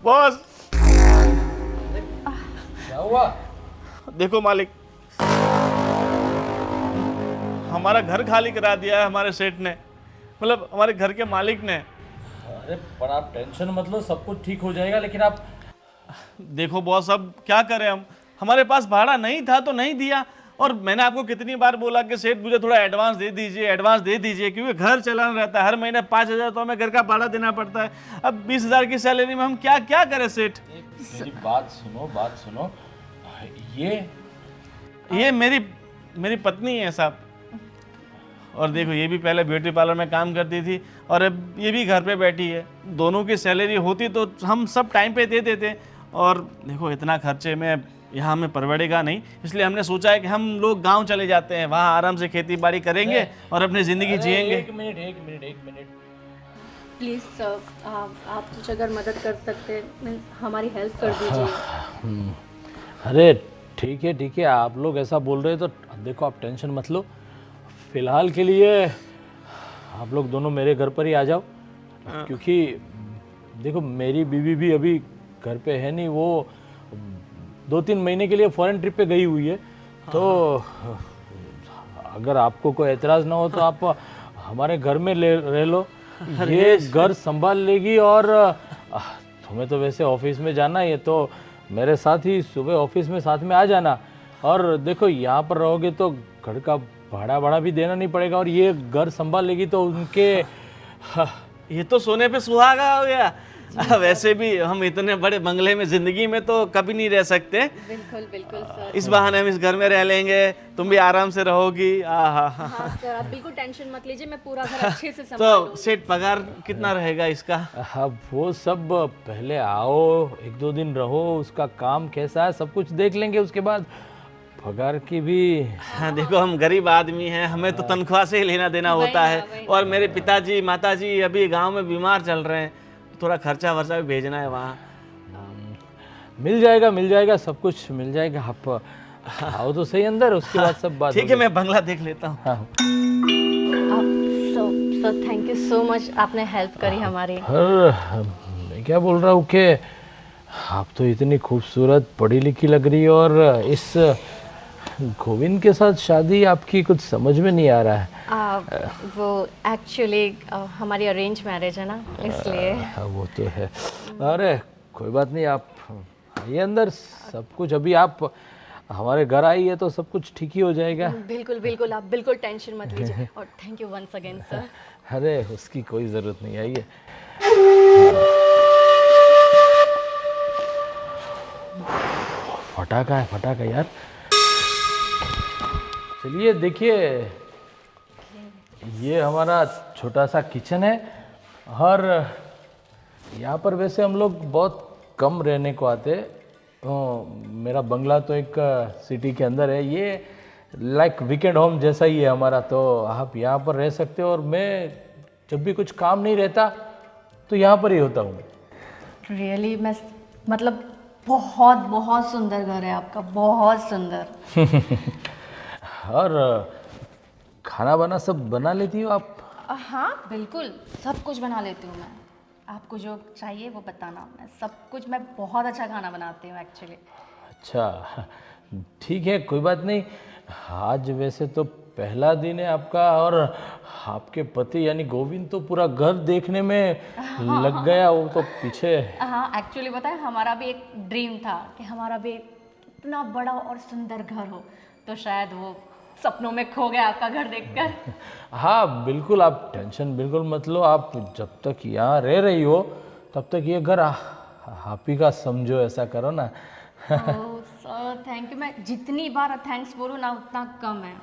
Boss क्या हुआ? देखो मालिक, हमारा घर खाली करा दिया है हमारे सेठ ने, मतलब हमारे घर के मालिक ने। अरे पर आप टेंशन मत लो, सब कुछ ठीक हो जाएगा। लेकिन आप देखो बॉस, अब क्या करें हम, हमारे पास भाड़ा नहीं था तो नहीं दिया। और मैंने आपको कितनी बार बोला कि सेठ मुझे थोड़ा एडवांस दे दीजिए, एडवांस दे दीजिए, क्योंकि घर चलाना रहता है। हर महीने 5,000 तो हमें घर का भाड़ा देना पड़ता है। अब 20,000 की सैलरी में हम क्या क्या करें सेठ? मेरी बात सुनो, बात सुनो। ये ये मेरी मेरी पत्नी है साहब। और देखो, ये भी पहले ब्यूटी पार्लर में काम करती थी और अब ये भी घर पे बैठी है। दोनों की सैलरी होती तो हम सब टाइम पे दे देते। और देखो, इतना खर्चे में यहाँ हमें परवड़ेगा नहीं, इसलिए हमने सोचा है कि हम लोग गांव चले जाते हैं, वहाँ आराम से खेती बाड़ी करेंगे और अपनी ज़िंदगी जिएंगे। एक मिनट। प्लीज़ सर, आप कुछ अगर मदद कर सकते मीन्स हमारी हेल्प कर दीजिए। अरे ठीक है, आप लोग ऐसा बोल रहे हैं तो देखो, आप टेंशन मत लो। फिलहाल के लिए आप लोग दोनों मेरे घर पर ही आ जाओ, क्योंकि देखो मेरी बीवी भी अभी घर पे है नहीं, वो 2-3 महीने के लिए फॉरेन ट्रिप पे गई हुई है। तो अगर आपको कोई एतराज़ ना हो तो आप हमारे घर में रह लो, ये घर संभाल लेगी। और तुम्हें तो वैसे ऑफिस में जाना ही है, तो मेरे साथ ही सुबह ऑफिस में साथ में आ जाना। और देखो, यहाँ पर रहोगे तो घर का भाड़ा भी देना नहीं पड़ेगा, और ये घर संभाल लेगी तो उनके ये तो सोने पे सुहागा हो गया। वैसे भी हम इतने बड़े बंगले में जिंदगी में तो कभी नहीं रह सकते। बिल्कुल बिल्कुल सर। इस बहाने हम इस घर में रह लेंगे, तुम भी आराम से रहोगी। हाँ सर, आप बिल्कुल टेंशन मत लीजिए, मैं पूरा घर अच्छे से तो संभालूंगी। सेठ पगार कितना रहेगा इसका? अब वो सब पहले आओ, 1-2 दिन रहो, उसका काम कैसा है सब कुछ देख लेंगे, उसके बाद पगार की भी। हाँ देखो, हम गरीब आदमी हैं, हमें तो तनख्वाह से ही लेना देना होता है। और मेरे पिताजी माताजी अभी गांव में बीमार चल रहे हैं, थोड़ा खर्चा वर्चा भी भेजना है वहाँ। मिल जाएगा, सब कुछ मिल जाएगा। आप आओ तो सही अंदर, उसके बाद सब बात ठीक है, मैं बंगला देख लेता हूँ। हाँ। Sir thank you so much, आपने हेल्प करी हमारी। मैं क्या बोल रहा हूँ कि आप तो इतनी खूबसूरत पढ़ी लिखी लग रही है, और इस गोविंद के साथ शादी आपकी कुछ समझ में नहीं आ रहा है। वो एक्चुअली हमारी अरेंज मैरिज है ना, इसलिए। वो तो है। अरे कोई बात नहीं, आप आइए अंदर, सब कुछ अभी आप हमारे घर आई है तो सब कुछ ठीक ही हो जाएगा। बिल्कुल बिल्कुल, आप बिल्कुल टेंशन मत लीजिए। और thank you once again sir. अरे उसकी कोई ज़रूरत नहीं, आइए। फटाका है यार। चलिए देखिए, ये हमारा छोटा सा किचन है, और यहाँ पर वैसे हम लोग बहुत कम रहने को आते। मेरा बंगला तो एक सिटी के अंदर है, ये लाइक वीकेंड होम जैसा ही है हमारा, तो आप यहाँ पर रह सकते हो। और मैं जब भी कुछ काम नहीं रहता तो यहाँ पर ही होता हूँ। रियली मैं मतलब बहुत बहुत सुंदर घर है आपका, बहुत सुंदर। और खाना बना सब बना लेती हो आप? हाँ बिल्कुल, सब कुछ बना लेती हूँ मैं। आपको जो चाहिए वो बताना, मैं सब कुछ, मैं बहुत अच्छा खाना बनाती हूँ एक्चुअली। अच्छा ठीक है, कोई बात नहीं। आज वैसे तो पहला दिन है आपका, और आपके पति यानी गोविंद तो पूरा घर देखने में लग गया, वो तो पीछे। हाँ एक्चुअली पता है, हमारा भी एक ड्रीम था कि हमारा भी इतना बड़ा और सुंदर घर हो, तो शायद वो सपनों में खो गया आपका घर देखकर। हाँ बिल्कुल, आप टेंशन बिल्कुल मत लो। आप जब तक यहाँ रह रही हो तब तक ये घर आप ही का समझो, ऐसा करो ना। सर थैंक यू, मैं जितनी बार थैंक्स बोलूँ ना उतना कम है।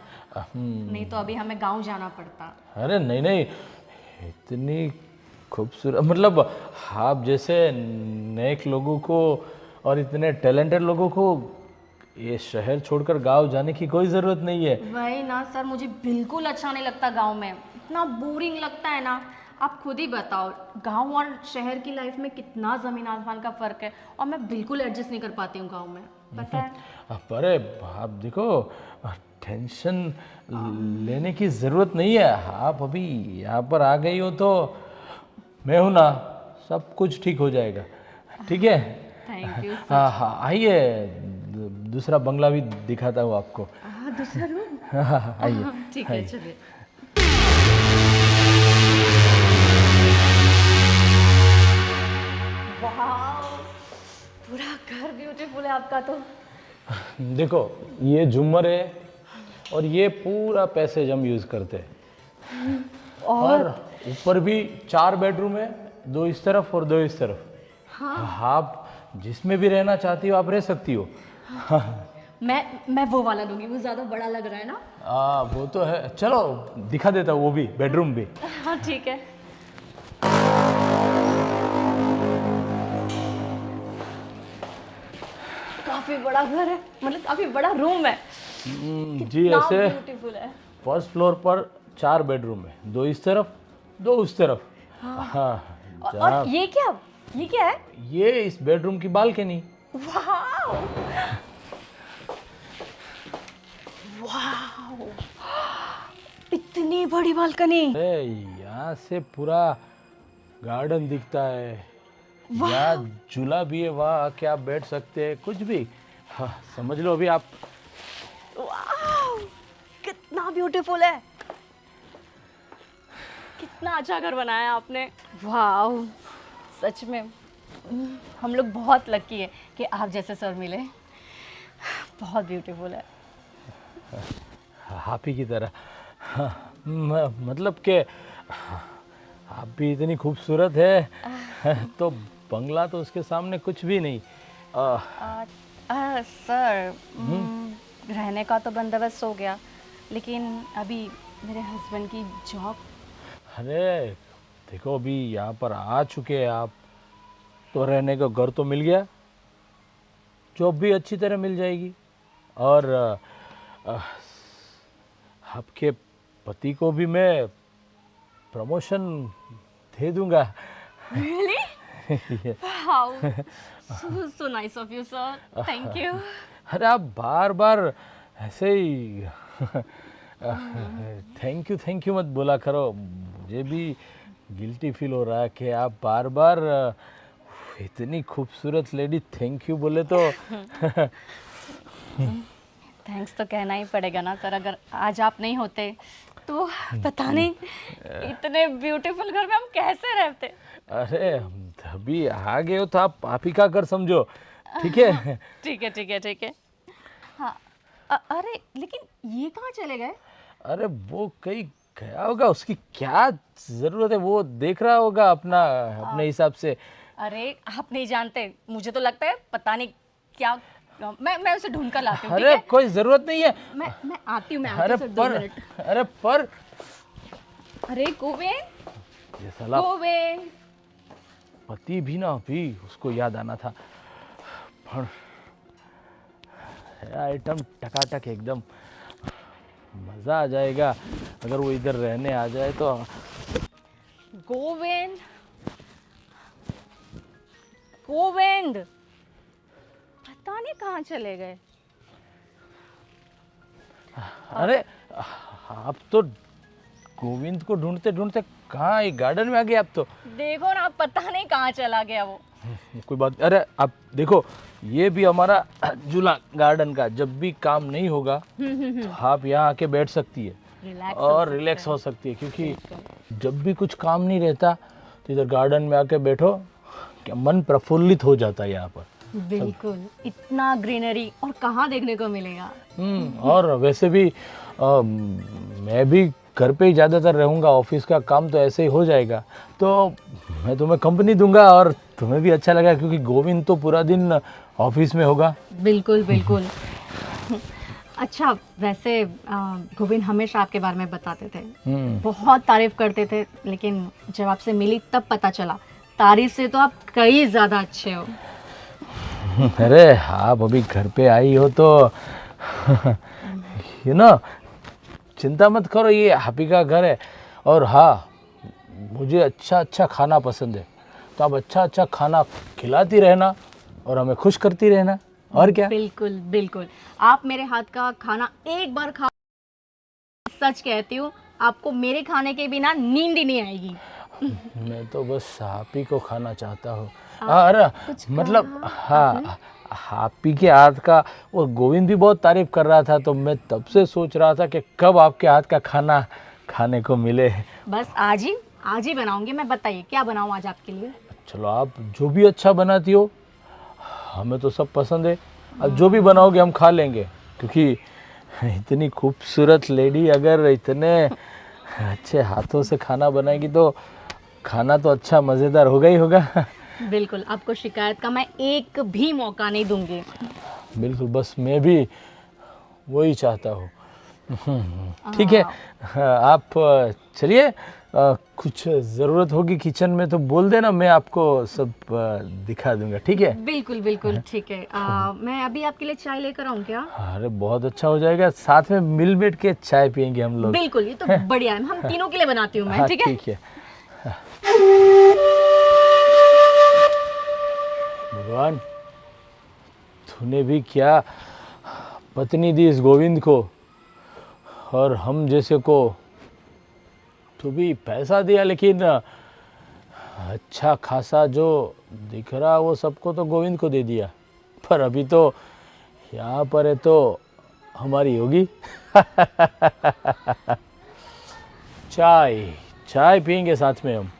नहीं तो अभी हमें गांव जाना पड़ता। अरे नहीं, इतनी खूबसूरत, मतलब आप जैसे नेक लोगों को और इतने टैलेंटेड लोगों को ये शहर छोड़कर गांव जाने की कोई ज़रूरत नहीं है। वही ना सर, मुझे बिल्कुल अच्छा नहीं लगता गांव में, इतना बोरिंग लगता है ना। आप खुद ही बताओ, गांव और शहर की लाइफ में कितना ज़मीन आसमान का फ़र्क है, और मैं बिल्कुल एडजस्ट नहीं कर पाती हूँ गांव में, पता है। अरे आप देखो, टेंशन लेने की ज़रूरत नहीं है। आप अभी यहाँ पर आ गई हो तो मैं हूँ ना, सब कुछ ठीक हो जाएगा, ठीक है? Thank you. हाँ हाँ, आइए दूसरा बंगला भी दिखाता हूँ आपको। हाँ, दूसरा रूम। हाँ हाँ हाँ, आइए। ठीक है, आइए। चलिए। वाह, पूरा घर ब्यूटीफुल है आपका तो। देखो ये झूमर है और ये पूरा पैसेज हम यूज़ करते हैं। और ऊपर भी 4 बेडरूम है, 2 इस तरफ और 2 इस तरफ। हाँ, आप जिसमें भी रहना चाहती हो आप रह सकती हो। मैं वो वाला लूंगी, वो ज्यादा बड़ा लग रहा है ना। वो तो है, चलो दिखा देता हूँ वो भी, बेडरूम भी। हाँ ठीक है। काफी बड़ा घर है, मतलब काफी बड़ा रूम है। जी ऐसे ब्यूटीफुल है। फर्स्ट फ्लोर पर 4 बेडरूम है, 2 इस तरफ 2 उस तरफ। हाँ, और ये क्या है? ये इस बेडरूम की बालकनी। वाह, वाह, इतनी बड़ी बालकनी। अरे यहाँ से पूरा गार्डन दिखता है, या झूला भी है, वहाँ आके आप बैठ सकते हैं, कुछ भी। हाँ, समझ लो अभी आप। वाह, कितना ब्यूटीफुल है, कितना अच्छा घर बनाया है आपने। वाह, सच में हम लोग बहुत लकी है कि आप जैसे सर मिले। बहुत ब्यूटीफुल है। आप ही की तरह। हाँ, मतलब कि आप भी इतनी खूबसूरत है तो बंगला तो उसके सामने कुछ भी नहीं। सर, रहने का तो बंदोबस्त हो गया, लेकिन अभी मेरे हस्बैंड की जॉब। अरे देखो अभी यहाँ पर आ चुके हैं आप, तो रहने का घर तो मिल गया, जॉब भी अच्छी तरह मिल जाएगी, और आपके पति को भी मैं प्रमोशन दे दूंगा। Really? Wow, so nice of you, sir. Thank you. अरे आप बार बार ऐसे ही थैंक यू मत बोला करो, मुझे भी गिल्टी फील हो रहा है कि आप बार बार इतनी खूबसूरत लेडी थैंक यू बोले तो। थैंक्स तो कहना ही पड़ेगा ना सर, अगर आज आप नहीं होते तो पता नहीं इतने ब्यूटीफुल घर में हम कैसे रहते। अरे अभी आ गए हो तो आप ही का घर समझो, ठीक है? ठीक है, ठीक है, ठीक है। हाँ, अरे लेकिन ये कहाँ चले गए? अरे वो कहीं गया होगा, उसकी क्या जरूरत है, वो देख रहा होगा अपने हिसाब से। अरे आप नहीं जानते, मुझे तो लगता है पता नहीं क्या। मैं उसे ढूंढ कर लाती हूँ। अरे कोई जरूरत नहीं है, मैं आती हूँ, अरे सर, 2 मिनट। अरे गोविंद, ये साला गोविंद। पति भी ना अभी उसको याद आना था, पर आइटम टकाटक एकदम, मजा आ जाएगा अगर वो इधर रहने आ जाए तो। गोविंद, गोविंद, पता नहीं कहाँ चले गए। अरे आप तो गोविंद को ढूंढते ढूंढते कहाँ, एक गार्डन में आ गए आप तो। देखो ना, पता नहीं कहाँ चला गया वो। कोई बात, अरे आप देखो ये भी हमारा झूला गार्डन का, जब भी काम नहीं होगा तो आप यहाँ आके बैठ सकती है और रिलैक्स हो सकती है, क्योंकि जब भी कुछ काम नहीं रहता तो इधर गार्डन में आके बैठो, क्या मन प्रफुल्लित हो जाता है यहाँ पर। बिल्कुल, इतना ग्रीनरी और कहाँ देखने को मिलेगा। और वैसे भी मैं भी घर पे ही ज़्यादातर रहूँगा, ऑफिस का काम तो ऐसे ही हो जाएगा, तो मैं तुम्हें कंपनी दूंगा और तुम्हें भी अच्छा लगा, क्योंकि गोविंद तो पूरा दिन ऑफिस में होगा। बिल्कुल बिल्कुल। अच्छा, वैसे गोविंद हमेशा आपके बारे में बताते थे, बहुत तारीफ करते थे, लेकिन जब आपसे मिली तब पता चला तारीफ से तो आप कई ज़्यादा अच्छे हो। अरे आप अभी घर पे आई हो तो चिंता मत करो, ये आप ही का घर है, और हाँ मुझे अच्छा अच्छा खाना पसंद है, तो आप अच्छा अच्छा खाना खिलाती रहना और हमें खुश करती रहना, और क्या। बिल्कुल बिल्कुल, आप मेरे हाथ का खाना एक बार खा, सच कहती हूँ आपको मेरे खाने के बिना नींद ही नहीं आएगी। मैं तो बस आप ही को खाना चाहता हूँ। अरे मतलब हाँ, आप ही के हाथ का वो गोविंद भी बहुत तारीफ कर रहा था, तो मैं तब से सोच रहा था कि कब आपके हाथ का खाना खाने को मिले। बस आज ही बनाऊंगी मैं। बताइए क्या बनाऊं आज आपके लिए? चलो, आप जो भी अच्छा बनाती हो, हमें तो सब पसंद है। अब जो भी बनाओगे हम खा लेंगे, क्योंकि इतनी खूबसूरत लेडी अगर इतने अच्छे हाथों से खाना बनाएगी तो खाना तो अच्छा मज़ेदार होगा ही होगा। बिल्कुल, आपको शिकायत का मैं एक भी मौका नहीं दूंगी। बिल्कुल, बस मैं भी वही चाहता हूँ। ठीक है, आप चलिए, कुछ ज़रूरत होगी किचन में तो बोल देना, मैं आपको सब दिखा दूंगा। ठीक है? बिल्कुल बिल्कुल ठीक है। मैं अभी आपके लिए चाय लेकर आऊँ क्या? अरे बहुत अच्छा हो जाएगा, साथ में मिल बैठ के चाय पियेंगे हम लोग। बिल्कुल, ये तो बढ़िया है। हम तीनों के लिए बनाती हूँ मैं। हाँ, ठीक है? ठीक है। भगवान, तूने भी क्या पत्नी दी इस गोविंद को, और हम जैसे को तो भी पैसा दिया, लेकिन अच्छा खासा जो दिख रहा वो सबको तो गोविंद को दे दिया। पर अभी तो यहाँ पर है तो हमारी होगी। चाय पियेंगे साथ में हम।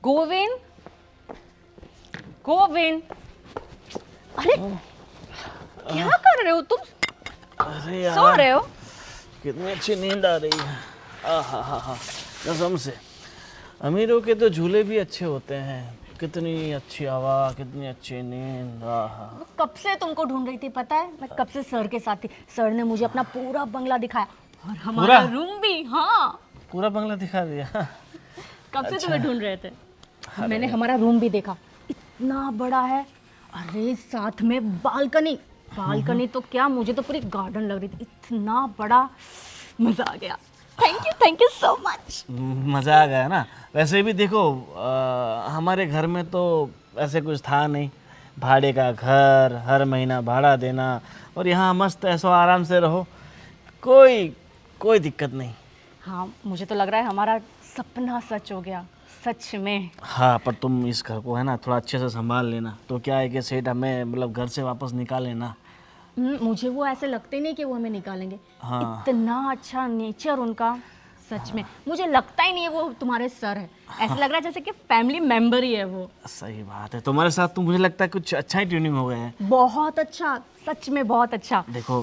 गोविंद, गोविंद, अरे क्या कर रहे हो तुम? अरे सो रहे हो? कितनी अच्छी नींद आ रही है। हा, कसम से अमीरों के तो झूले भी अच्छे होते हैं। कितनी अच्छी हवा, कितनी अच्छी नींद। आहा। कब से तुमको ढूंढ रही थी पता है? मैं कब से सर के साथ थी। सर ने मुझे अपना पूरा बंगला दिखाया और हमारा रूम भी। हाँ, पूरा बंगला दिखा दिया। कब से तुम्हें ढूंढ रहे थे। मैंने हमारा रूम भी देखा, इतना बड़ा है। अरे साथ में बालकनी तो क्या, मुझे तो पूरी गार्डन लग रही थी, इतना बड़ा। मजा आ गया। Thank you so much. मज़ा आ गया ना। वैसे भी देखो, हमारे घर में तो ऐसे कुछ था नहीं। भाड़े का घर, हर महीना भाड़ा देना, और यहाँ मस्त ऐसो आराम से रहो, कोई दिक्कत नहीं। हाँ, मुझे तो लग रहा है हमारा सपना सच हो गया, सच में। हाँ, पर तुम इस घर को है ना थोड़ा अच्छे से संभाल लेना। तो क्या है कि सेठ हमें मतलब घर से वापस निकाल लेना। मुझे वो ऐसे लगते नहीं कि वो हमें निकालेंगे। हाँ। इतना अच्छा नेचर उनका, सच में मुझे लगता ही नहीं है वो तुम्हारे सर है। ऐसा लग रहा है जैसे कि फैमिली मेंबर ही है वो। सही बात है, तुम्हारे साथ तो मुझे लगता है कुछ अच्छा ही ट्यूनिंग हो गया है। बहुत अच्छा, सच में बहुत अच्छा। देखो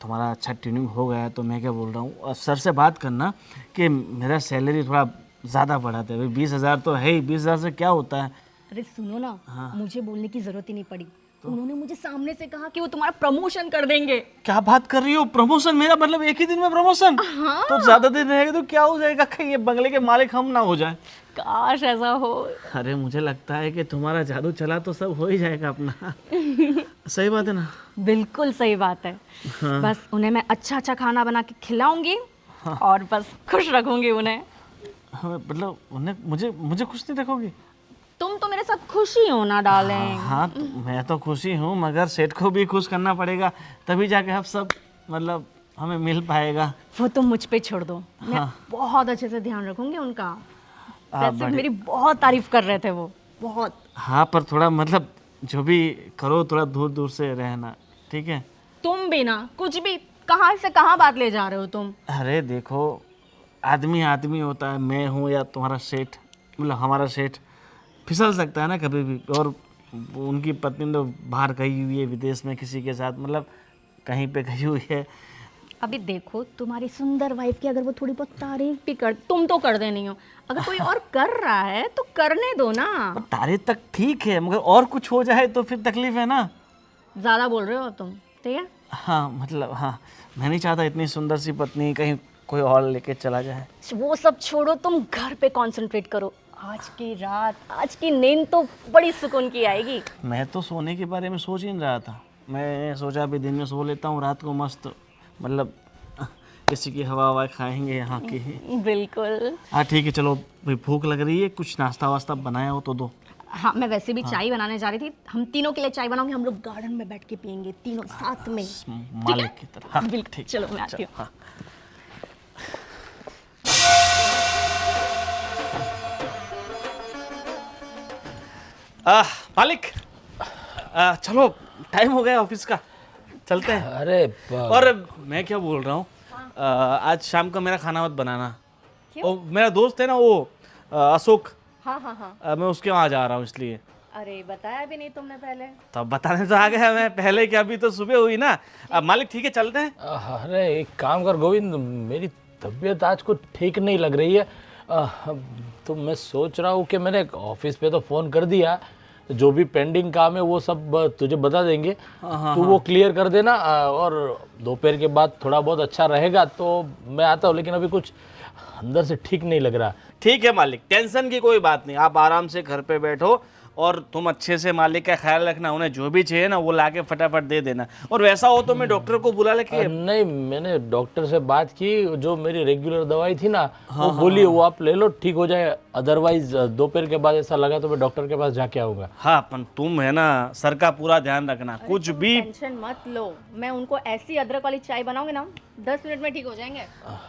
तुम्हारा अच्छा ट्यूनिंग हो गया है तो मैं क्या बोल रहा हूँ, और सर से बात करना कि मेरा सैलरी थोड़ा ज़्यादा बढ़ाते हैं। 20,000 तो है ही, 20,000 से क्या होता है। अरे सुनो ना, मुझे बोलने की जरूरत ही नहीं पड़ी। उन्होंने मुझे सामने से कहा कि वो तुम्हारा प्रमोशन कर देंगे। क्या बात कर रही हो? प्रमोशन? मेरा मतलब एक ही दिन में प्रमोशन? हाँ। तो ज्यादा दिन रहेगा तो क्या हो जाएगा, कहीं ये बंगले के मालिक हम ना हो जाए। काश ऐसा हो। अरे मुझे लगता है कि तुम्हारा जादू चला तो सब हो ही जाएगा अपना। सही बात है ना? बिल्कुल सही बात है। बस उन्हें मैं अच्छा अच्छा खाना बना के खिलाऊंगी और बस खुश रखूंगी उन्हें। हाँ, मतलब उन्हें मुझे खुश नहीं रखोगी? तुम तो मेरे साथ खुश ही हो ना डार्लिंग। हाँ, तो मैं तो खुशी हूँ, मगर सेठ को भी खुश करना पड़ेगा, तभी जाके हम सब मतलब हमें मिल पाएगा। वो तुम मुझ पे छोड़ दो, मैं बहुत अच्छे से ध्यान रखूंगी उनका। वैसे मेरी बहुत तारीफ कर रहे थे वो, बहुत। हाँ, पर थोड़ा मतलब जो भी करो थोड़ा दूर दूर से रहना, ठीक है? तुम भी ना कुछ भी, कहाँ से कहाँ बात ले जा रहे हो तुम। अरे देखो, आदमी होता है, मैं हूँ या तुम्हारा सेठ, मतलब हमारा सेठ फिसल सकता है ना कभी भी। और उनकी पत्नी तो बाहर गई हुई है, विदेश में किसी के साथ, मतलब कहीं पे गई हुई है। अभी देखो तुम्हारी सुंदर वाइफ की अगर वो थोड़ी बहुत तारीफ भी कर, तुम तो कर देनी हो, अगर कोई और कर रहा है तो करने दो ना। तारीफ तक ठीक है, मगर और कुछ हो जाए तो फिर तकलीफ है ना। ज्यादा बोल रहे हो तुम, ठीक है? हाँ, मतलब हाँ, मैं नहीं चाहता इतनी सुंदर सी पत्नी कहीं कोई और लेके चला जाए। वो सब छोड़ो, तुम घर पे कंसंट्रेट करो। आज की रात, आज की नींद तो बड़ी सुकून की आएगी। मैं तो सोने के बारे में सोच ही नहीं रहा था। मैं सोचा अभी दिन में सो लेता हूँ, रात को मस्त मतलब किसी की हवा खाएंगे यहाँ की। बिल्कुल। हाँ ठीक है, चलो भाई, भूख लग रही है, कुछ नाश्ता वास्ता बनाया हो तो दो। हाँ, मैं वैसे भी चाय बनाने जा रही थी। हम तीनों के लिए चाय बनाऊंगी, हम लोग गार्डन में बैठ के पियेंगे तीनों साथ में। मालिक की तरह। हाँ, बिल्कुल, चलो मैं आती हूँ। हाँ। मालिक, चलो टाइम हो गया ऑफिस का, चलते हैं। अरे और मैं क्या बोल रहा हूँ, आज शाम का मेरा खाना मत बनाना। वो मेरा दोस्त है ना वो अशोक, हाँ हाँ हाँ। मैं उसके वहाँ जा रहा हूँ इसलिए। अरे बताया भी नहीं तुमने पहले। तब बताने तो आ गया मैं, पहले क्या, अभी तो सुबह हुई ना। मालिक ठीक है, चलते हैं। अरे एक काम कर गोविंद, मेरी तबीयत आज को ठीक नहीं लग रही है। तो मैं सोच रहा हूँ कि मैंने ऑफिस पे तो फ़ोन कर दिया, जो भी पेंडिंग काम है वो सब तुझे बता देंगे, तो वो क्लियर कर देना। और दोपहर के बाद थोड़ा बहुत अच्छा रहेगा तो मैं आता हूँ, लेकिन अभी कुछ अंदर से ठीक नहीं लग रहा। ठीक है मालिक, टेंशन की कोई बात नहीं, आप आराम से घर पे बैठो और तुम अच्छे से मालिक का ख्याल रखना, उन्हें जो भी चाहिए ना वो लाके फटाफट दे देना। और वैसा हो तो मैं डॉक्टर को बुला लेके। नहीं, मैंने डॉक्टर से बात की, जो मेरी रेगुलर दवाई थी ना वो बोली वो आप ले लो, ठीक हो जाए। अदरवाइज दोपहर के बाद ऐसा लगा तो मैं डॉक्टर के पास जाके आऊँगा। हाँ, अपन तुम है ना सर का पूरा ध्यान रखना, कुछ भी। टेंशन मत लो, मैं उनको ऐसी अदरक वाली चाय बनाऊंगी ना, 10 मिनट में ठीक हो जाएंगे।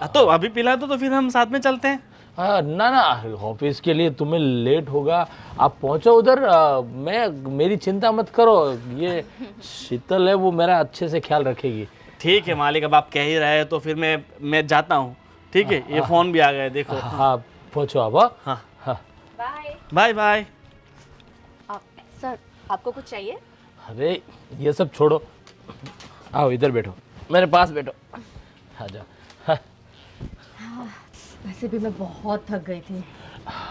तो अभी पिला दो तो फिर हम साथ में चलते हैं। हाँ ना ना, ऑफिस के लिए तुम्हें लेट होगा, आप पहुंचो उधर। मेरी चिंता मत करो, ये शीतल है वो मेरा अच्छे से ख्याल रखेगी। ठीक है मालिक, अब आप कह ही रहे हैं तो फिर मैं जाता हूँ। ठीक है, ये फोन भी आ गया देखो। हाँ पहुंचो आप। हाँ हाँ, हाँ। बाय। Bye bye. सर, आपको कुछ चाहिए? अरे ये सब छोड़ो, आओ इधर बैठो, मेरे पास बैठो, आ जाओ। वैसे भी मैं बहुत थक गई थी।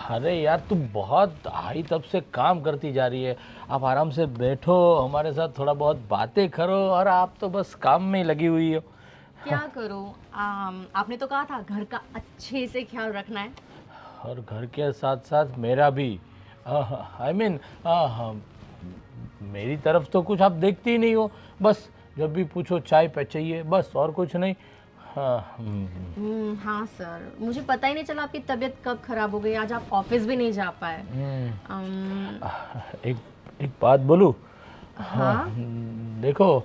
अरे यार तुम बहुत आई तब से काम करती जा रही है, आप आराम से बैठो, हमारे साथ थोड़ा बहुत बातें करो, और आप तो बस काम में ही लगी हुई हो। क्या करूं? आपने तो कहा था घर का अच्छे से ख्याल रखना है। और घर के साथ साथ मेरा भी, आई मीन मेरी तरफ तो कुछ आप देखती ही नहीं हो, बस जब भी पूछो चाय पे चाहिए, बस और कुछ नहीं। हाँ सर, मुझे पता ही नहीं चला आपकी तबीयत कब खराब हो गई, आज आप ऑफिस भी नहीं जा पाए। एक बात बोलूं? हाँ? देखो,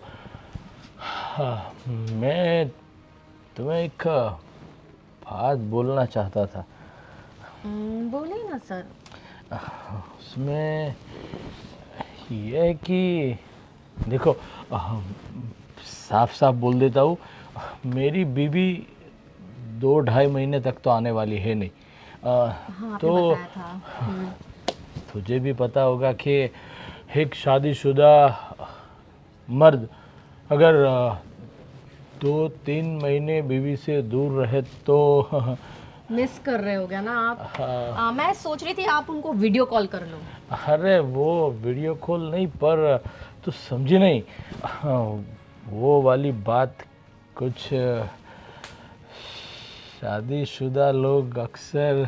मैं तुम्हें एक बात बोलना चाहता था। बोलिए ना सर। उसमें यह है कि देखो, साफ साफ बोल देता हूँ, मेरी बीबी 2-2.5 महीने तक तो आने वाली है नहीं। हाँ, आपने तो बताया था। तुझे भी पता होगा कि एक शादीशुदा मर्द अगर 2-3 महीने बीवी से दूर रहे तो मिस कर रहे हो क्या ना आप? मैं सोच रही थी आप उनको वीडियो कॉल कर लो। अरे वो वीडियो कॉल नहीं, पर तू समझी नहीं, वो वाली बात कुछ शादीशुदा लोग अक्सर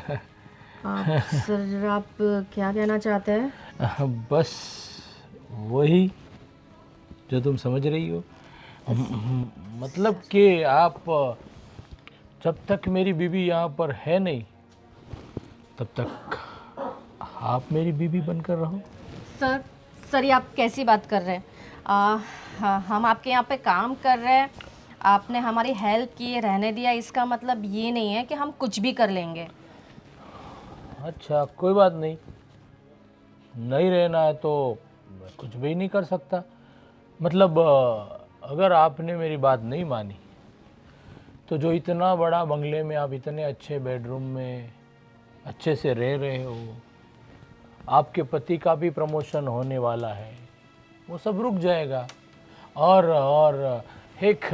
सर आप क्या कहना चाहते हैं? बस वही जो तुम समझ रही हो। मतलब कि आप जब तक मेरी बीवी यहाँ पर है नहीं तब तक आप मेरी बीवी बनकर रहो। सर ये आप कैसी बात कर रहे हैं? हम आपके यहाँ पे काम कर रहे हैं, आपने हमारी हेल्प की, रहने दिया, इसका मतलब ये नहीं है कि हम कुछ भी कर लेंगे। अच्छा कोई बात नहीं, नहीं रहना है तो मैं कुछ भी नहीं कर सकता। मतलब अगर आपने मेरी बात नहीं मानी तो जो इतना बड़ा बंगले में आप इतने अच्छे बेडरूम में अच्छे से रह रहे हो, आपके पति का भी प्रमोशन होने वाला है, वो सब रुक जाएगा। और एक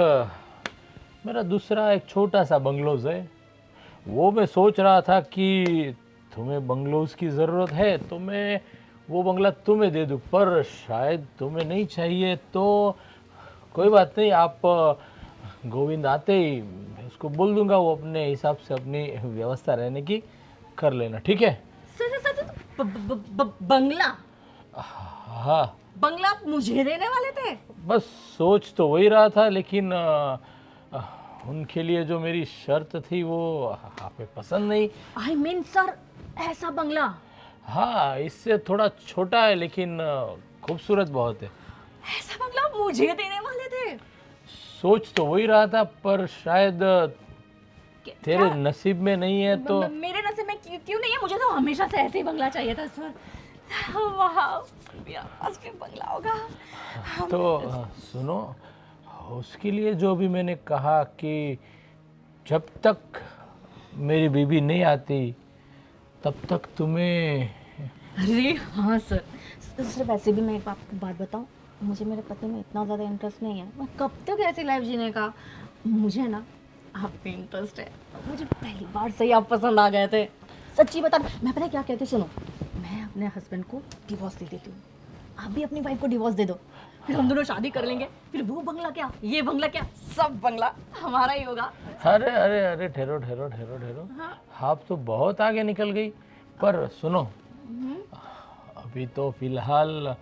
मेरा दूसरा एक छोटा सा बंगलोज है, वो मैं सोच रहा था कि तुम्हें बंगलोज की ज़रूरत है तो मैं वो बंगला तुम्हें दे दूँ, पर शायद तुम्हें नहीं चाहिए तो कोई बात नहीं, आप गोविंद आते ही मैं उसको बोल दूंगा, वो अपने हिसाब से अपनी व्यवस्था रहने की कर लेना, ठीक है? सर बंगला? हाँ, बंगला आप मुझे देने वाले थे? बस सोच तो वही रहा था, लेकिन उनके लिए जो मेरी शर्त थी वो हमें पसंद नहीं। आई मीन सर, ऐसा बंगला? हाँ, इससे थोड़ा छोटा है लेकिन खूबसूरत बहुत है। ऐसा बंगला मुझे देने वाले थे? सोच तो वही रहा था, पर शायद तेरे नसीब में नहीं है तो। मेरे नसीब में क्यों नहीं है? मुझे तो हमेशा से ऐसे ही बंगला चाहिए था सर। वाह, मेरा पास भी बंगला होगा। तो सुनो, उसके लिए जो भी मैंने कहा कि जब तक मेरी बीवी नहीं आती तब तक तुम्हें। अरे हाँ सर, सर वैसे भी मैं एक बात बताऊँ, मुझे मेरे पति में इतना ज़्यादा इंटरेस्ट नहीं है। मैं कब तक ऐसी लाइफ जीने का, मुझे ना आप पे इंटरेस्ट है। मुझे पहली बार से ही आप पसंद आ गए थे। सच्ची बता, मैं पता है क्या कहती हूँ, सुनो, मैं अपने हस्बैंड को डिवोर्स दे देती हूँ, आप भी अपनी वाइफ को डिवोर्स दे दो, फिर हम दोनों शादी कर लेंगे। फिर वो बंगला क्या, ये बंगला क्या, सब बंगला हमारा ही होगा। अरे अरे अरे, ठहरो ठहरो ठहरो ठहरो, आप तो बहुत आगे निकल गई। पर सुनो, अभी तो फिलहाल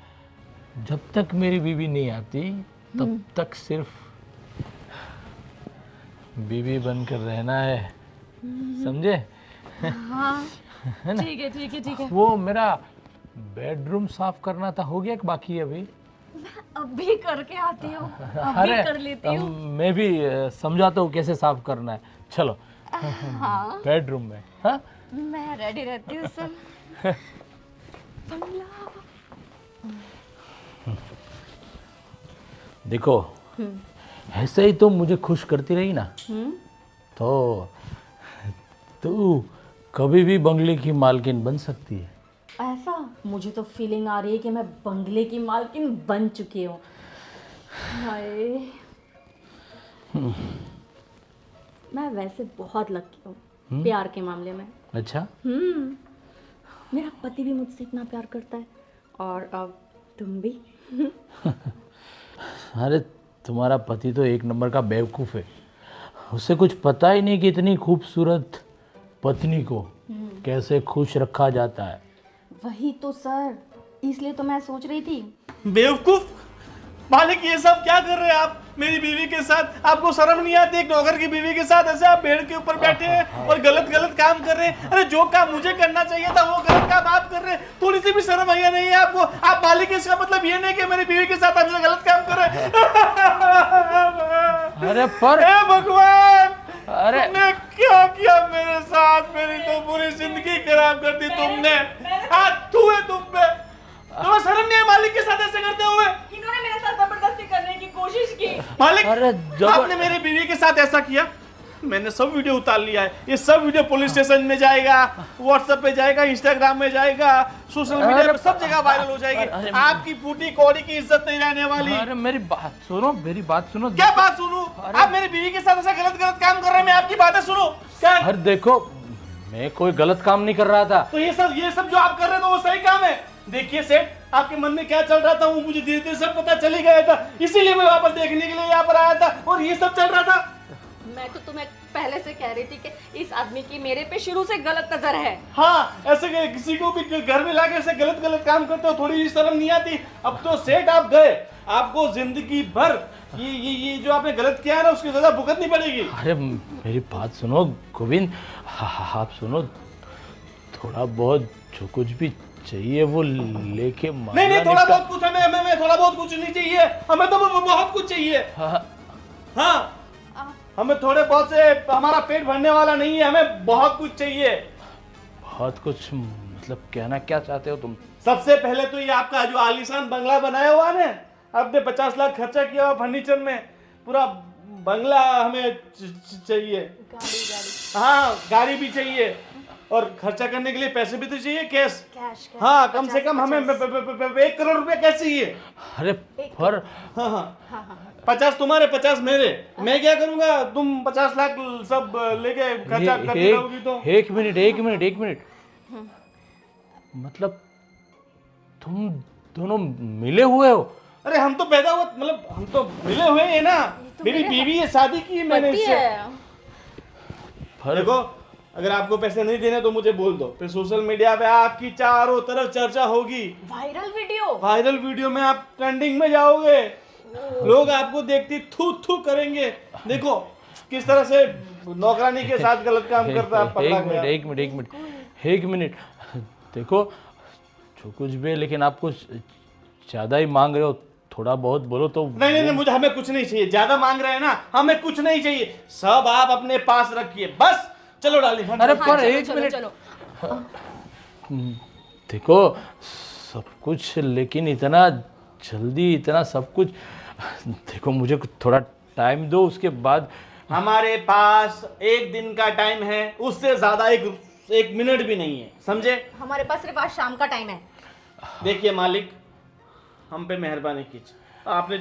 जब तक मेरी बीवी नहीं आती तब तक सिर्फ बीवी बनकर रहना है, समझे? हाँ ठीक है ठीक है ठीक है। वो मेरा बेडरूम साफ करना था, हो गया कि बाकी है अभी? मैं अभी करके आती हूँ, अभी अरे कर लेती हूँ। मैं भी समझाता हूँ कैसे साफ करना है। चलो हाँ बेडरूम में। हाँ मैं रेडी रहती हूँ सर। बंगला। देखो, ऐसे ही तुम मुझे खुश करती रही ना, तो तू कभी भी बंगले की मालकिन बन सकती है। ऐसा मुझे तो फीलिंग आ रही है कि मैं बंगले की मालकिन बन चुकी हूँ। हाय, मैं वैसे बहुत लकी हूँ प्यार के मामले में। अच्छा, मेरा पति भी मुझसे इतना प्यार करता है, और अब तुम भी। अरे तुम्हारा पति तो एक नंबर का बेवकूफ़ है, उसे कुछ पता ही नहीं कि इतनी खूबसूरत पत्नी को कैसे खुश रखा जाता है। वही तो सर, इसलिए तो मैं सोच रही थी। बेवकूफ मालिक, ये सब क्या कर रहे हैं आप मेरी बीवी के साथ? आपको शर्म नहीं आती? एक नौकर की बीवी के साथ ऐसे आप पेड़ के ऊपर बैठे हैं और गलत गलत काम कर रहे हैं। अरे जो काम मुझे करना चाहिए था वो गलत काम आप कर रहे हैं। थोड़ी सी भी शर्म आया नहीं है आपको? आप मालिक, इसका मतलब ये नहीं कि मेरी बीवी के साथ हमसे गलत काम कर रहे हैं। अरे पर हे भगवान, अरे तुमने क्या किया मेरे साथ? मेरी तो पूरी जिंदगी खराब कर दी तुमने। हाथ छुए तुम पे, तुम्हें शर्म नहीं है मालिक के साथ ऐसे करते हुए? इन्होंने मेरे साथ जबरदस्ती करने की कोशिश की। मालिक, अरे आपने मेरी बीवी के साथ ऐसा किया। मैंने सब वीडियो उतार लिया है। ये सब वीडियो पुलिस स्टेशन में जाएगा, व्हाट्सएप पे जाएगा, इंस्टाग्राम में जाएगा, सोशल मीडिया पे सब जगह वायरल हो जाएगी। आपकी बूटी कौड़ी की इज्जत नहीं रहने वाली। अरे मेरी बात सुनो, मेरी बात सुनो। क्या बात सुनूं? आप मेरी बीवी के साथ ऐसा गलत गलत काम कर रहे हैं, मैं आपकी बातें सुनूं क्या? अरे देखो, मैं कोई गलत काम नहीं कर रहा था। तो ये सब जो आप कर रहे थे वो सही काम है? देखिए सेठ, आपके मन में क्या चल रहा था वो मुझे धीरे धीरे सब पता चल ही गया था, इसीलिए मैं वापस देखने के लिए यहाँ पर आया था और ये सब चल रहा था। मैं तो तुम्हें पहले से कह रही थी कि इस आदमी की मेरे पे शुरू से गलत नजर है। हाँ, ऐसे किसी को भी घर में लाके ऐसे गलत गलत काम करते हो, थोड़ी भी शर्म नहीं आती? अब तो सेठ आप गए, आपको जिंदगी भर ये जो आपने गलत किया है ना उसकी सजा भुगतनी पड़ेगी। अरे मेरी बात सुनो गोविंद, आप सुनो, थोड़ा बहुत जो कुछ भी चाहिए वो लेके नहीं, थोड़ा बहुत कुछ हमें थोड़ा बहुत कुछ नहीं चाहिए, हमें तो बहुत कुछ चाहिए। हाँ, हमें थोड़े बहुत से हमारा पेट भरने वाला नहीं है, हमें बहुत कुछ चाहिए। बहुत कुछ मतलब कहना क्या चाहते हो तुम? सबसे पहले तो ये आपका जो आलीशान बंगला बनाया हुआ है ना, आपने 50 लाख खर्चा किया हुआ फर्नीचर में, पूरा बंगला हमें चाहिए। गाड़ी हाँ, गाड़ी भी चाहिए और खर्चा करने के लिए पैसे भी तो चाहिए, कैश। कैश। हाँ, कम से कम हमें 1 करोड़ रुपया कैश चाहिए। अरे पर हाँ, 50 तुम्हारे 50 मेरे, मैं क्या करूंगा? तुम 50 लाख सब लेके खर्चा करती रहोगी तो। एक मिनट, मतलब तुम दोनों मिले हुए हो? अरे हम तो पैदा हुआ, मतलब हम तो मिले हुए हैं ना। मेरी बीवी है, शादी की है मैंने इससे। देखो, अगर आपको पैसे नहीं देने तो मुझे बोल दो, फिर सोशल मीडिया पे आपकी चारों तरफ चर्चा होगी। वायरल वीडियो में आप ट्रेंडिंग में जाओगे, लोग आपको देखते थू थू करेंगे। देखो किस तरह से नौकरानी के साथ गलत काम करता है। एक मिनट, देखो जो कुछ भी है, लेकिन आप कुछ ज्यादा ही मांग रहे हो, थोड़ा बहुत बोलो तो। नहीं, मुझे हमें कुछ नहीं चाहिए। ज्यादा मांग रहे हैं ना, हमें कुछ नहीं चाहिए, सब आप अपने पास रखिए बस। चलो डार्लिंग। अरे पर एक मिनट, देखो सब कुछ, लेकिन इतना जल्दी इतना सब कुछ, देखो मुझे थोड़ा टाइम दो, उसके बाद। हमारे पास 1 दिन का टाइम है, उससे ज्यादा एक मिनट भी नहीं है, समझे? हमारे पास सिर्फ आज शाम का टाइम है। देखिए मालिक, हम पे मेहरबानी कीजिए। आपने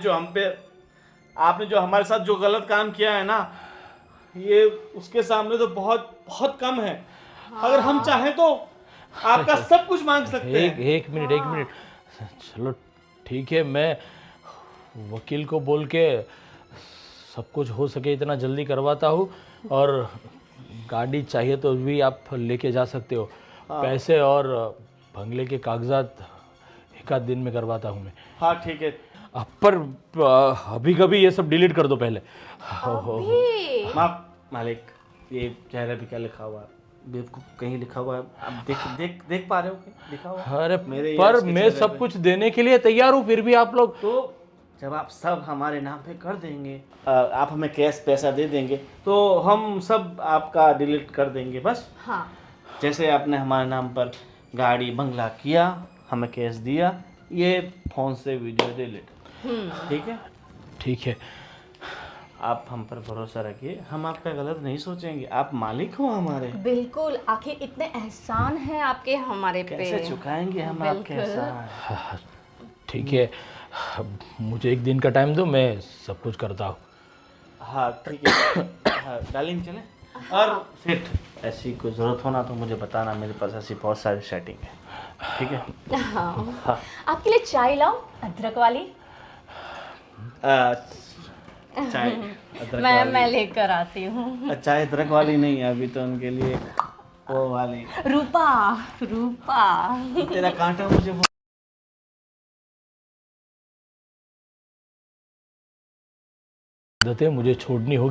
जो हमारे साथ जो गलत काम किया है ना, ये उसके सामने तो बहुत बहुत कम है। अगर हम चाहें तो आपका सब कुछ मांग सकते हैं। एक मिनट, चलो ठीक है, मैं वकील को बोल के सब कुछ हो सके इतना जल्दी करवाता हूँ, और गाड़ी चाहिए तो भी आप लेके जा सकते हो। पैसे और बंगले के कागजात 1 आध दिन में करवाता हूँ मैं। हाँ ठीक है। पर अभी कभी ये सब डिलीट कर दो पहले। मालिक, ये चेहरे पे क्या लिखा हुआ है? बेवकूफ, कहीं लिखा हुआ है? आप देख पा रहे हो क्या लिखा हुआ है? अरे मेरे पर यश के मैं चेहरे सब पे। कुछ देने के लिए तैयार हूँ, फिर भी आप लोग। तो जब आप सब हमारे नाम पे कर देंगे, आप हमें कैश पैसा दे देंगे, तो हम सब आपका डिलीट कर देंगे बस। हाँ, जैसे आपने हमारे नाम पर गाड़ी बंगला किया, हमें कैश दिया, ये फोन से वीडियो डिलीट। ठीक है? ठीक है, आप हम पर भरोसा रखिए, हम आपका गलत नहीं सोचेंगे। आप मालिक हो हमारे, बिल्कुल। आखिर इतने एहसान हैं आपके हमारे पे। कैसे चुकाएंगे हम आपके बिल्कुल। एहसान? ठीक है, अब मुझे 1 दिन का टाइम दो, मैं सब कुछ करता हूँ। हाँ ठीक है। हाँ, डार्लिंग चले। और फिर ऐसी कोई ज़रूरत होना तो मुझे बताना, मेरे पास ऐसी बहुत सारी सेटिंग है। ठीक है? हाँ। आपके लिए चाय लाऊं, अदरक वाली? चाय अदरक मैं लेकर आती हूँ। चाय अदरक वाली नहीं है अभी, तो उनके लिए वो वाली। रूपा, रूपा। तेरा कांटा मुझे मुझे छोड़नी होगी।